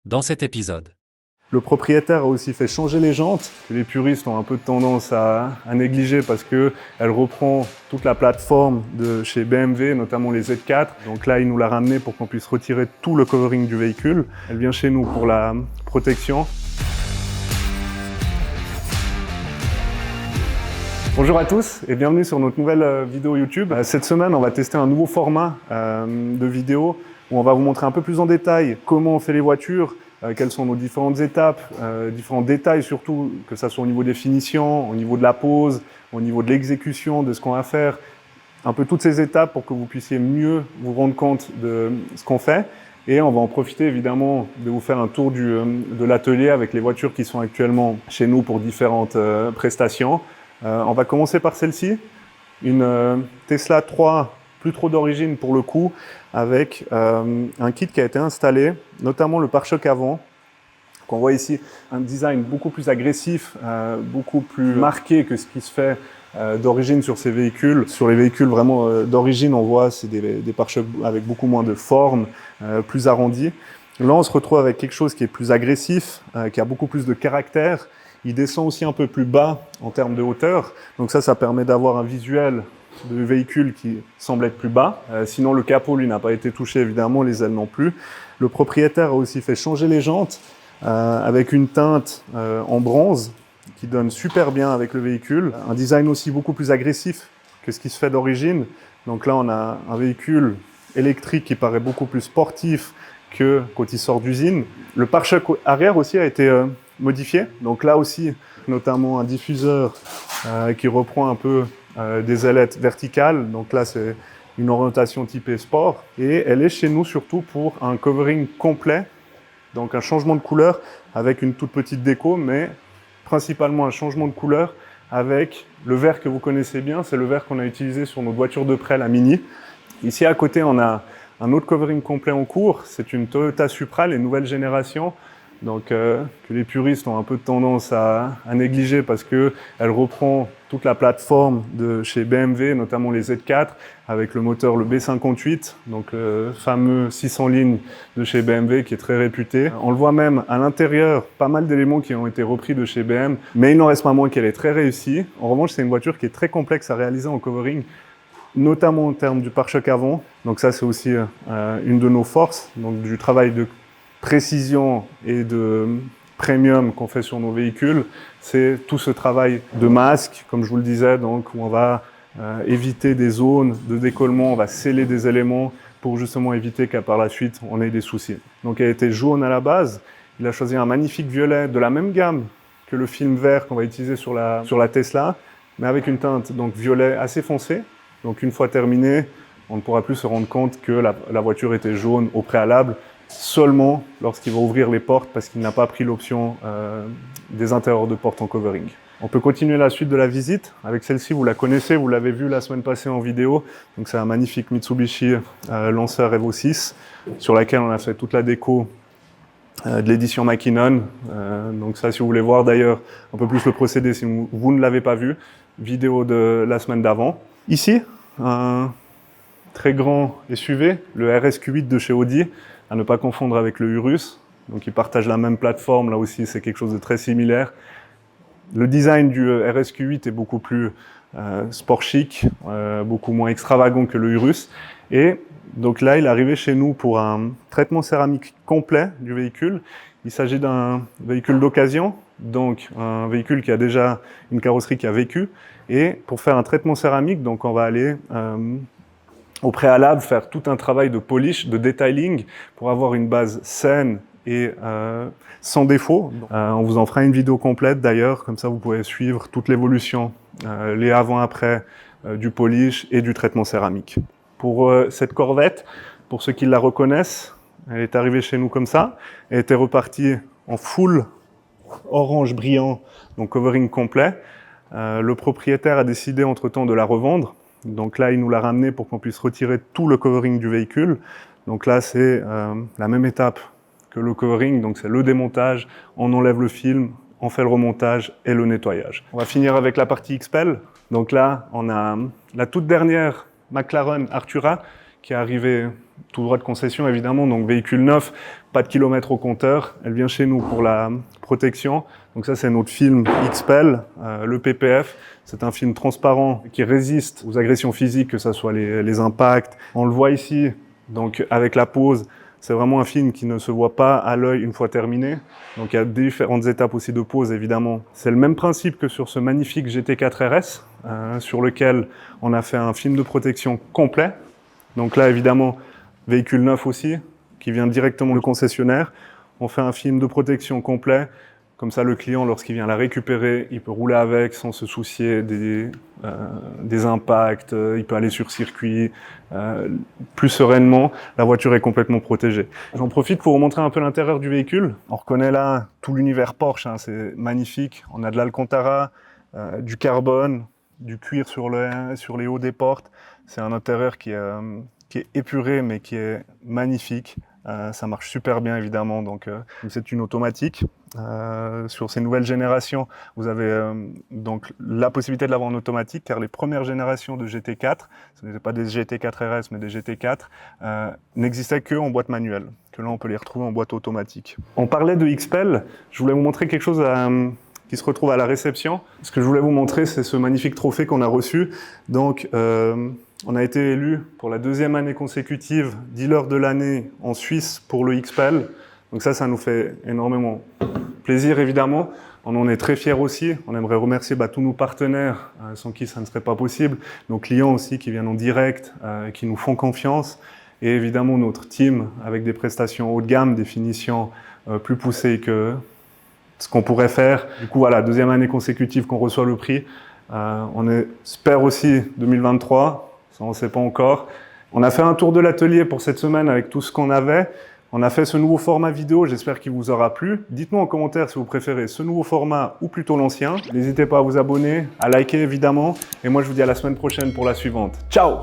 dans cet épisode. Le propriétaire a aussi fait changer les jantes, que les puristes ont un peu de tendance à négliger parce qu'elle reprend toute la plateforme de chez BMW, notamment les Z4. Donc là, il nous l'a ramené pour qu'on puisse retirer tout le covering du véhicule. Elle vient chez nous pour la protection. Bonjour à tous et bienvenue sur notre nouvelle vidéo YouTube. Cette semaine, on va tester un nouveau format de vidéo où on va vous montrer un peu plus en détail comment on fait les voitures, quelles sont nos différentes étapes, différents détails surtout, que ce soit au niveau des finitions, au niveau de la pose, au niveau de l'exécution, de ce qu'on va faire. Un peu toutes ces étapes pour que vous puissiez mieux vous rendre compte de ce qu'on fait. Et on va en profiter évidemment de vous faire un tour de l'atelier avec les voitures qui sont actuellement chez nous pour différentes prestations. On va commencer par celle-ci, une Tesla 3, plus trop d'origine pour le coup, avec un kit qui a été installé, notamment le pare-choc avant, qu'on voit ici, un design beaucoup plus agressif, beaucoup plus marqué que ce qui se fait d'origine sur ces véhicules. Sur les véhicules vraiment d'origine, on voit c'est des pare-chocs avec beaucoup moins de forme, plus arrondis. Là, on se retrouve avec quelque chose qui est plus agressif, qui a beaucoup plus de caractère. Il descend aussi un peu plus bas en termes de hauteur, donc ça permet d'avoir un visuel de véhicule qui semble être plus bas. Sinon, le capot, lui, n'a pas été touché, évidemment, les ailes non plus. Le propriétaire a aussi fait changer les jantes avec une teinte en bronze qui donne super bien avec le véhicule. Un design aussi beaucoup plus agressif que ce qui se fait d'origine. Donc là, on a un véhicule électrique qui paraît beaucoup plus sportif que quand il sort d'usine. Le pare-choc arrière aussi a été modifié. Donc là aussi, notamment un diffuseur qui reprend un peu des ailettes verticales. Donc là, c'est une orientation typée sport. Et elle est chez nous surtout pour un covering complet. Donc un changement de couleur avec une toute petite déco, mais principalement un changement de couleur avec le vert que vous connaissez bien. C'est le vert qu'on a utilisé sur notre voiture de prêt, la Mini. Ici à côté, on a un autre covering complet en cours. C'est une Toyota Supra, les nouvelles générations. Donc que les puristes ont un peu de tendance à négliger parce qu'elle reprend toute la plateforme de chez BMW, notamment les Z4, avec le moteur le B58, donc le fameux 600 lignes de chez BMW qui est très réputé. On le voit même à l'intérieur, pas mal d'éléments qui ont été repris de chez BMW, mais il n'en reste pas moins qu'elle est très réussie. En revanche, c'est une voiture qui est très complexe à réaliser en covering, notamment en termes du pare-choc avant. Donc ça, c'est aussi une de nos forces, donc du travail de précision et de premium qu'on fait sur nos véhicules, c'est tout ce travail de masque, comme je vous le disais, donc où on va éviter des zones de décollement, on va sceller des éléments pour justement éviter qu'à par la suite on ait des soucis. Donc elle était jaune à la base, il a choisi un magnifique violet de la même gamme que le film vert qu'on va utiliser sur la Tesla, mais avec une teinte donc violet assez foncé. Donc une fois terminé, on ne pourra plus se rendre compte que la voiture était jaune au préalable, seulement lorsqu'il va ouvrir les portes parce qu'il n'a pas pris l'option des intérieurs de porte en covering. On peut continuer la suite de la visite. Avec celle-ci, vous la connaissez, vous l'avez vue la semaine passée en vidéo. Donc c'est un magnifique Mitsubishi Lancer Evo 6 sur laquelle on a fait toute la déco de l'édition Mackinnon. Donc ça, si vous voulez voir d'ailleurs un peu plus le procédé, si vous ne l'avez pas vu, vidéo de la semaine d'avant. Ici, un très grand SUV, le RSQ8 de chez Audi, à ne pas confondre avec le Urus. Donc ils partagent la même plateforme, là aussi c'est quelque chose de très similaire. Le design du RSQ8 est beaucoup plus sport chic, beaucoup moins extravagant que le Urus. Et donc là, il est arrivé chez nous pour un traitement céramique complet du véhicule. Il s'agit d'un véhicule d'occasion, donc un véhicule qui a déjà une carrosserie qui a vécu. Et pour faire un traitement céramique, donc on va aller au préalable faire tout un travail de polish, de detailing pour avoir une base saine et sans défaut. On vous en fera une vidéo complète d'ailleurs, comme ça vous pouvez suivre toute l'évolution, les avant-après du polish et du traitement céramique. Pour cette Corvette, pour ceux qui la reconnaissent, elle est arrivée chez nous comme ça. Elle était repartie en full orange brillant, donc covering complet. Le propriétaire a décidé entre-temps de la revendre. Donc là, il nous l'a ramené pour qu'on puisse retirer tout le covering du véhicule. Donc là, c'est la même étape que le covering, donc c'est le démontage, on enlève le film, on fait le remontage et le nettoyage. On va finir avec la partie XPEL. Donc là, on a la toute dernière McLaren Artura qui est arrivée tout droit de concession évidemment, donc véhicule neuf, pas de kilomètres au compteur. Elle vient chez nous pour la protection. Donc ça c'est notre film XPEL, le PPF. C'est un film transparent qui résiste aux agressions physiques, que ce soit les impacts. On le voit ici, donc avec la pose. C'est vraiment un film qui ne se voit pas à l'œil une fois terminé. Donc il y a différentes étapes aussi de pose évidemment. C'est le même principe que sur ce magnifique GT4 RS, sur lequel on a fait un film de protection complet. Donc là évidemment, véhicule neuf aussi, qui vient directement du concessionnaire. On fait un film de protection complet. Comme ça, le client, lorsqu'il vient la récupérer, il peut rouler avec sans se soucier des impacts. Il peut aller sur circuit plus sereinement. La voiture est complètement protégée. J'en profite pour vous montrer un peu l'intérieur du véhicule. On reconnaît là tout l'univers Porsche, hein, c'est magnifique. On a de l'Alcantara, du carbone, du cuir sur les hauts des portes. C'est un intérieur qui est épuré, mais qui est magnifique. Ça marche super bien évidemment, donc c'est une automatique. Sur ces nouvelles générations, vous avez donc la possibilité de l'avoir en automatique, car les premières générations de GT4, ce n'étaient pas des GT4 RS mais des GT4, n'existaient qu'en boîte manuelle, que là on peut les retrouver en boîte automatique. On parlait de XPEL, je voulais vous montrer quelque chose qui se retrouve à la réception. Ce que je voulais vous montrer, c'est ce magnifique trophée qu'on a reçu. Donc, on a été élu pour la 2e année consécutive dealer de l'année en Suisse pour le XPEL. Donc ça nous fait énormément plaisir évidemment. On en est très fiers aussi. On aimerait remercier tous nos partenaires, sans qui ça ne serait pas possible. Nos clients aussi qui viennent en direct, qui nous font confiance. Et évidemment notre team avec des prestations haut de gamme, des finitions plus poussées que ce qu'on pourrait faire. Du coup, voilà, 2e année consécutive qu'on reçoit le prix. On espère aussi 2023, ça on ne sait pas encore. On a fait un tour de l'atelier pour cette semaine avec tout ce qu'on avait. On a fait ce nouveau format vidéo, j'espère qu'il vous aura plu. Dites-nous en commentaire si vous préférez ce nouveau format ou plutôt l'ancien. N'hésitez pas à vous abonner, à liker évidemment. Et moi, je vous dis à la semaine prochaine pour la suivante. Ciao!